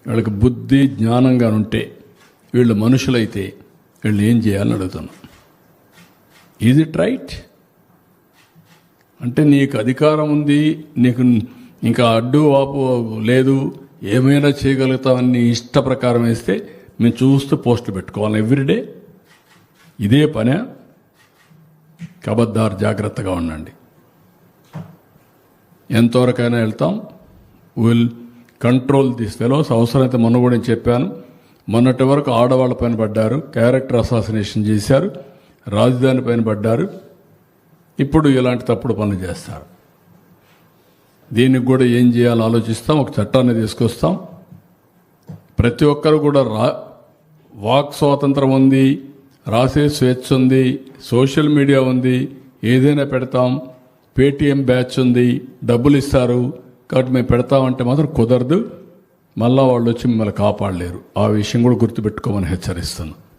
వీళ్ళకి బుద్ధి జ్ఞానంగా ఉంటే, వీళ్ళు మనుషులైతే వీళ్ళు ఏం చేయాలని అడుగుతున్నాం. Is it right? అంటే నీకు అధికారం ఉంది, నీకు ఇంకా అడ్డు వాపు లేదు, ఏమైనా చేయగలుగుతామని నీ ఇష్ట ప్రకారం వేస్తే మేము చూస్తూ పోస్టులు పెట్టుకోవాలి ఎవ్రీడే. ఇదే పనే. కబద్దారు, జాగ్రత్తగా ఉండండి. ఎంతవరకైనా వెళ్తాం. Will control this fellows. అవసరమైతే మొన్న కూడా నేను చెప్పాను, మొన్నటి వరకు ఆడవాళ్ళ పైన పడ్డారు, క్యారెక్టర్ అసాసినేషన్ చేశారు, రాజధాని పైన పడ్డారు, ఇప్పుడు ఇలాంటి తప్పుడు పనులు చేస్తారు. దీనికి కూడా ఏం చేయాలో ఆలోచిస్తాం. ఒక చట్టాన్ని తీసుకొస్తాం. ప్రతి ఒక్కరు కూడా వాక్ స్వాతంత్రం ఉంది, రాసే స్వేచ్ఛ ఉంది, సోషల్ మీడియా ఉంది, ఏదైనా పెడతాం. పేటీఎం బ్యాచ్ ఉంది, డబ్బులు ఇస్తారు కాబట్టి మేము పెడతామంటే మాత్రం కుదరదు. మళ్ళా వాళ్ళు వచ్చి మిమ్మల్ని కాపాడలేరు. ఆ విషయం కూడా గుర్తుపెట్టుకోమని హెచ్చరిస్తున్నాను.